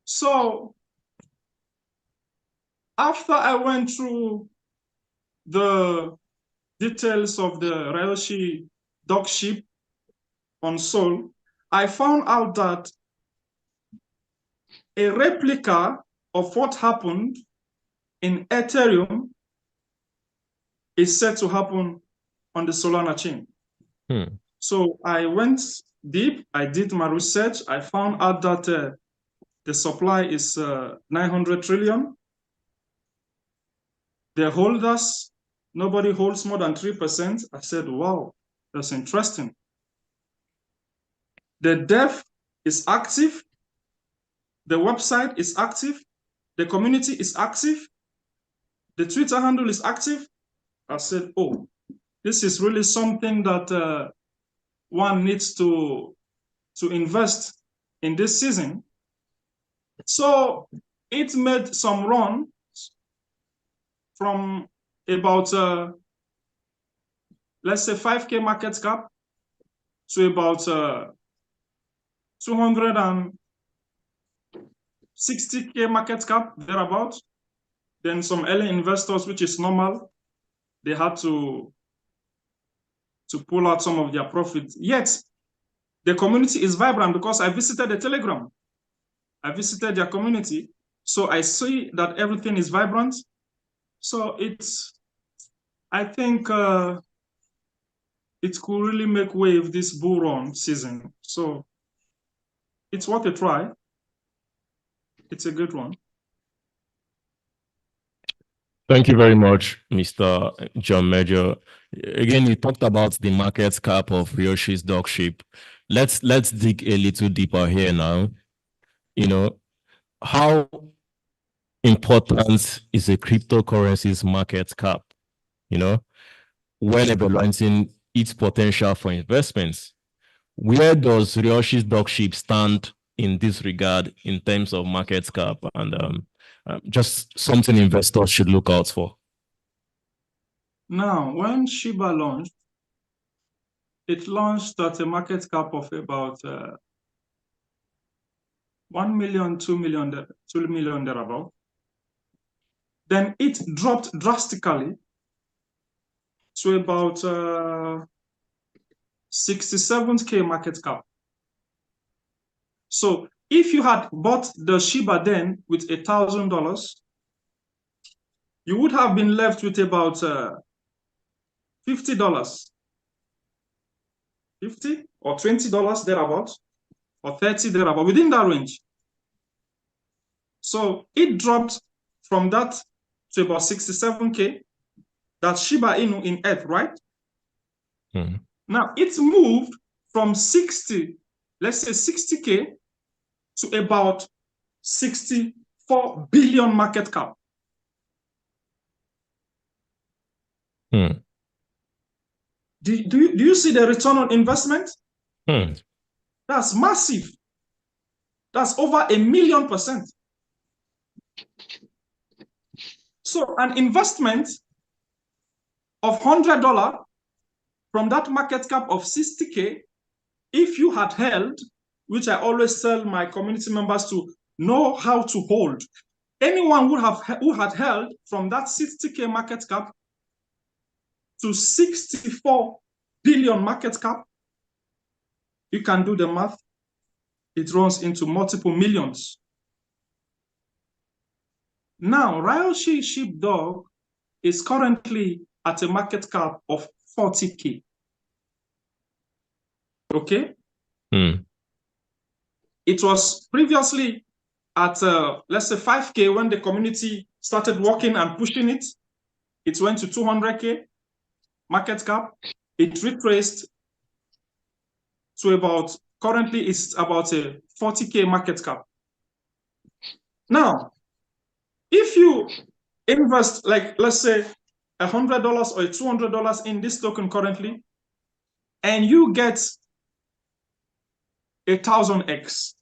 So after I went through the details of the Ryoshi Dogship on Sol, I found out that a replica of what happened in Ethereum is set to happen on the Solana chain. So I went deep, I did my research, I found out that the supply is 900 trillion. The holders, nobody holds more than 3%. I said, wow, that's interesting. The dev is active, the website is active, the community is active, the Twitter handle is active. I said, oh, this is really something that one needs to invest in this season. So it made some run from about, let's say 5K market cap to about 260K market cap, thereabout. Then some early investors, which is normal, they had to pull out some of their profits. Yet, the community is vibrant because I visited the Telegram. I visited their community. So I see that everything is vibrant. So I think it could really make wave this bull run season. So it's worth a try. It's a good one. Thank you very much, Mr. John Major. Again, you talked about the market cap of Ryoshi's Dogship. Let's dig a little deeper here now. You know, how important is a cryptocurrency's market cap? You know, when evaluating its potential for investments, where does Ryoshi's Dogship stand in this regard in terms of market cap, and just something investors should look out for? Now, when Shiba launched, it launched at a market cap of about 1 million, 2 million thereabout. Then it dropped drastically to about 67K market cap. So if you had bought the Shiba then with $1,000, you would have been left with about $50, 50 or $20 thereabout, or 30 thereabout, within that range. So it dropped from that to about 67K. That's Shiba Inu in Earth, right? Mm-hmm. Now it's moved from 60, let's say 60K to about 64 billion market cap. Hmm. Do you see the return on investment? Hmm. That's massive. That's over 1,000,000%. So an investment of $100 from that market cap of 60K, if you had held, which I always tell my community members to know how to hold, anyone who had held from that 60K market cap to 64 billion market cap, you can do the math. It runs into multiple millions. Now, Ryoshi Sheepdog is currently at a market cap of 40K. Okay? Hmm. It was previously at, let's say, 5K when the community started working and pushing it. It went to 200K market cap. It retraced to about, currently it's about a 40K market cap. Now, if you invest, like, let's say, $100 or $200 in this token currently, and you get 1,000x,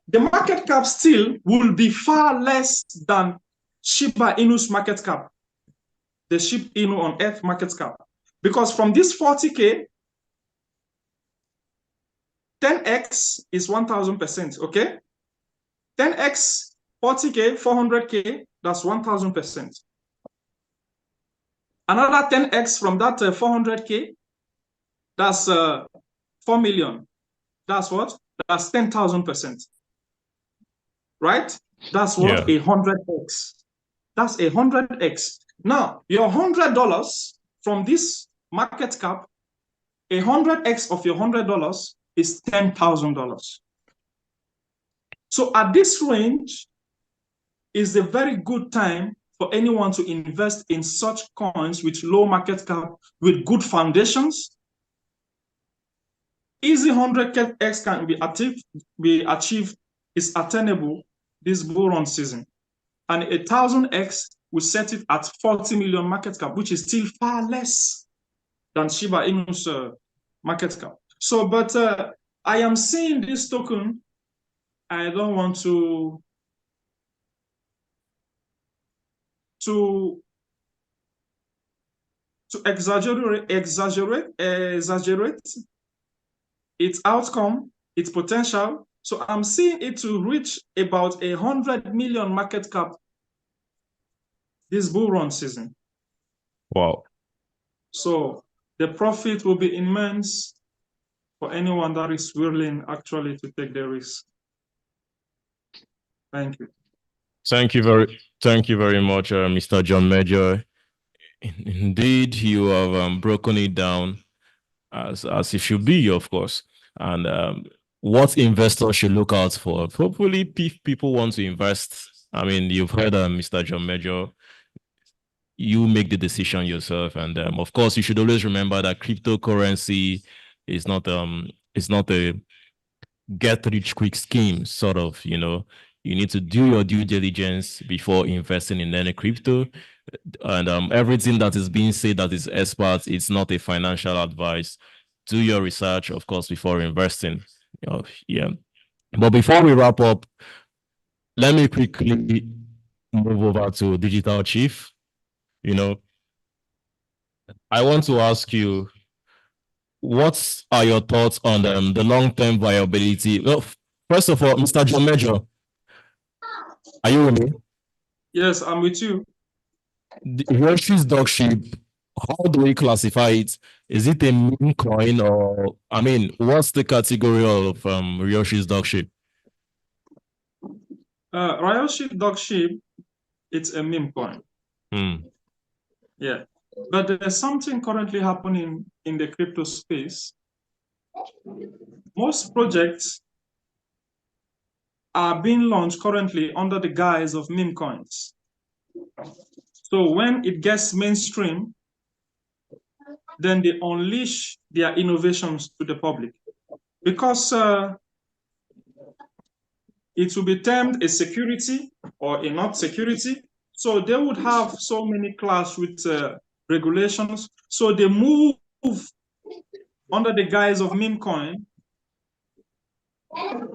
the market cap still will be far less than Shiba Inu's market cap, the Shiba Inu on Earth market cap. Because from this 40K, 10x is 1,000%, okay? 10x, 40K, 400K, that's 1,000%. Another 10x from that 400K, that's 4 million. That's what? That's 10,000%. Right? That's what? Yeah. 100x. That's 100x. Now, your $100 from this market cap, 100x of your $100 is $10,000. So at this range is a very good time for anyone to invest in such coins with low market cap, with good foundations. Easy 100x can be achieved, is attainable this bull run season. And 1,000x will set it at 40 million market cap, which is still far less than Shiba Inu's market cap. So, but I am seeing this token. I don't want to exaggerate its outcome, its potential. So I'm seeing it to reach about 100 million market cap this bull run season. Wow. So the profit will be immense for anyone that is willing actually to take the risk. Thank you. Thank you very much, Mr. John Major. Indeed, you have broken it down as it should be, of course, and what investors should look out for. Hopefully, if people want to invest, I mean, you've heard Mr. John Major. You make the decision yourself, and of course, you should always remember that cryptocurrency is not a get-rich-quick scheme. Sort of, you know, you need to do your due diligence before investing in any crypto. And everything that is being said that is expert, it's not a financial advice. Do your research, of course, before investing. Yeah. But before we wrap up, let me quickly move over to Digital Chief. You know, I want to ask you, what are your thoughts on the long-term viability? Well, first of all, Mr. John Major, are you with me? Yes, I'm with you. Roshi's Dogship how do we classify it? Is it a meme coin, or I mean, what's the category of Ryoshi's dog ship? Ryoshi dog ship, it's a meme coin. Yeah, but there's something currently happening in the crypto space. Most projects are being launched currently under the guise of meme coins. So when it gets mainstream, then they unleash their innovations to the public, because it will be termed a security or a not security. So they would have so many clash with regulations. So they move under the guise of meme coin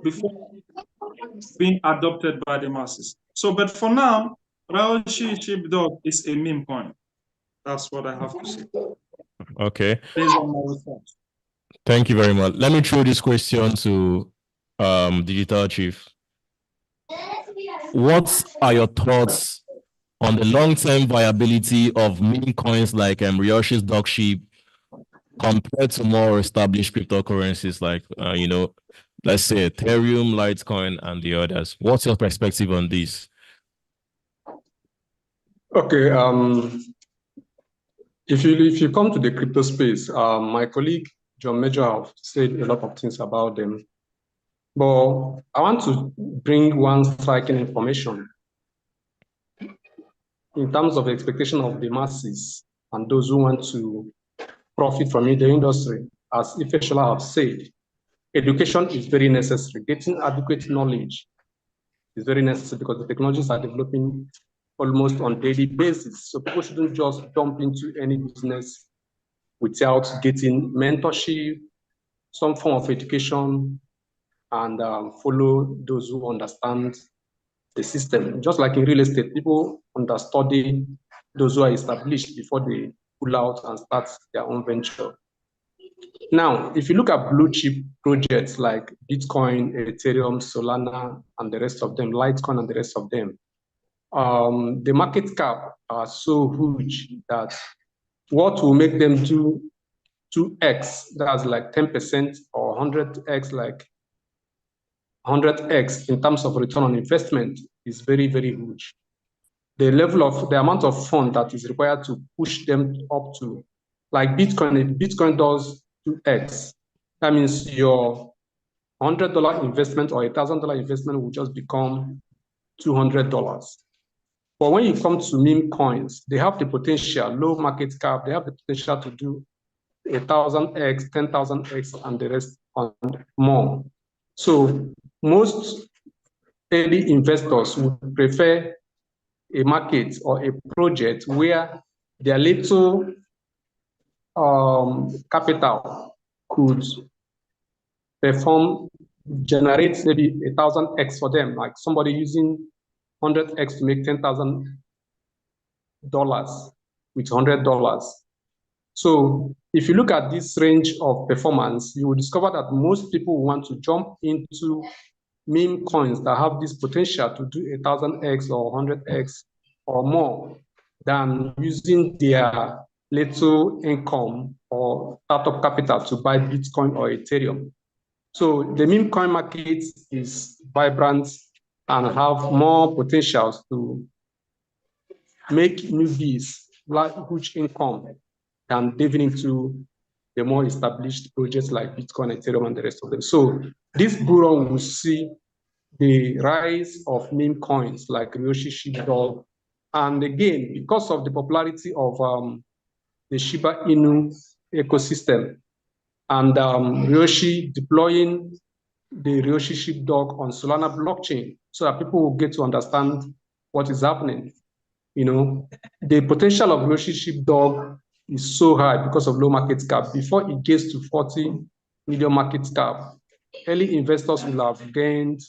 before being adopted by the masses. So, but for now, Ryoshi Sheepdog is a meme coin. That's what I have to say. Okay. Based on my research. Thank you very much. Let me throw this question to Digital Chief. What are your thoughts on the long-term viability of meme coins like Ryoshi's dog sheep compared to more established cryptocurrencies like, let's say Ethereum, Litecoin, and the others? What's your perspective on this? Okay. If you come to the crypto space, my colleague John Major have said a lot of things about them, but I want to bring one striking information in terms of the expectation of the masses and those who want to profit from the industry. As Ifeshola have said, education is very necessary. Getting adequate knowledge is very necessary because the technologies are developing almost on a daily basis. So people shouldn't just jump into any business without getting mentorship, some form of education, and follow those who understand the system. Just like in real estate, people understudy those who are established before they pull out and start their own venture. Now, if you look at blue chip projects like Bitcoin, Ethereum, Solana, and the rest of them, Litecoin and the rest of them, the market cap are so huge that what will make them do 2x, that's like 10%, or 100x, like 100x in terms of return on investment is very, very huge. The amount of fund that is required to push them up to, like Bitcoin, if Bitcoin does 2x, that means your $100 investment or $1,000 investment will just become $200. But when you come to meme coins, they have the potential, low market cap, they have the potential to do 1,000x, 10,000x, and the rest and more. So most early investors would prefer a market or a project where their little capital could generate maybe 1,000x for them, like somebody using 100x to make $10,000 with $100. So if you look at this range of performance, you will discover that most people want to jump into meme coins that have this potential to do 1,000x or 100x or more than using their little income or startup capital to buy Bitcoin or Ethereum. So the meme coin market is vibrant and have more potentials to make newbies like huge income than diving into the more established projects like Bitcoin, Ethereum, and the rest of them. So this bull run will see the rise of meme coins like Ryoshi Sheepdog. And again, because of the popularity of the Shiba Inu ecosystem and Ryoshi deploying the Ryoshi Sheepdog on Solana blockchain so that people will get to understand what is happening. The potential of Ryoshi Sheepdog is so high because of low market cap. Before it gets to 40 million market cap, early investors will have gained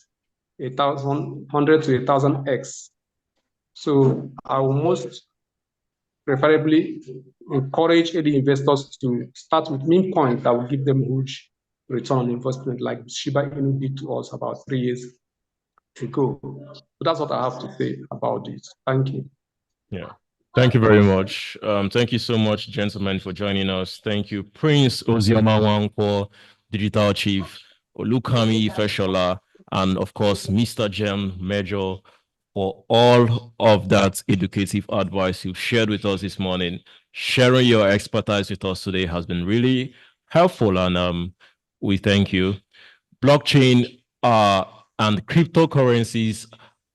100 to 1,000x. So I will most preferably encourage early investors to start with meme coins that will give them huge return on investment, like Shiba Inu did to us about 3 years ago. So that's what I have to say about this. Thank you. Yeah. Thank you very much. Thank you so much, gentlemen, for joining us. Thank you, Prince Ozioma Nwankwo, Digital Chief, Olukami Ifeshola, and of course, Mr. Jem Major, for all of that educative advice you've shared with us this morning. Sharing your expertise with us today has been really helpful, and we thank you. Blockchain and cryptocurrencies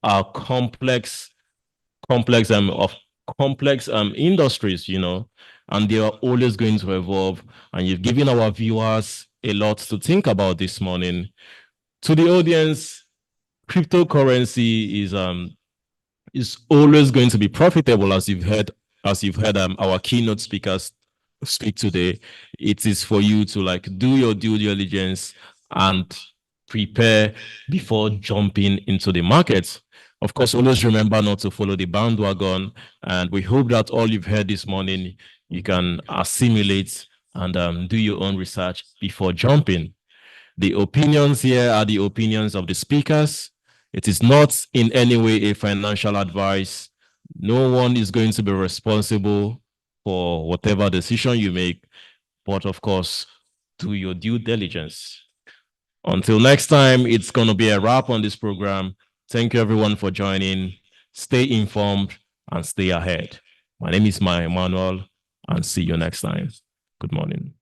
are complex industries, and they are always going to evolve. And you've given our viewers a lot to think about this morning. To the audience, cryptocurrency is always going to be profitable, as you've heard our keynote speakers speak today. It is for you to do your due diligence and prepare before jumping into the market. Of course, always remember not to follow the bandwagon, and we hope that all you've heard this morning, you can assimilate and do your own research before jumping. The opinions here are the opinions of the speakers. It is not in any way a financial advice. No one is going to be responsible for whatever decision you make, but of course, do your due diligence. Until next time, it's going to be a wrap on this program. Thank you, everyone, for joining. Stay informed and stay ahead. My name is Maya Emmanuel, and see you next time. Good morning.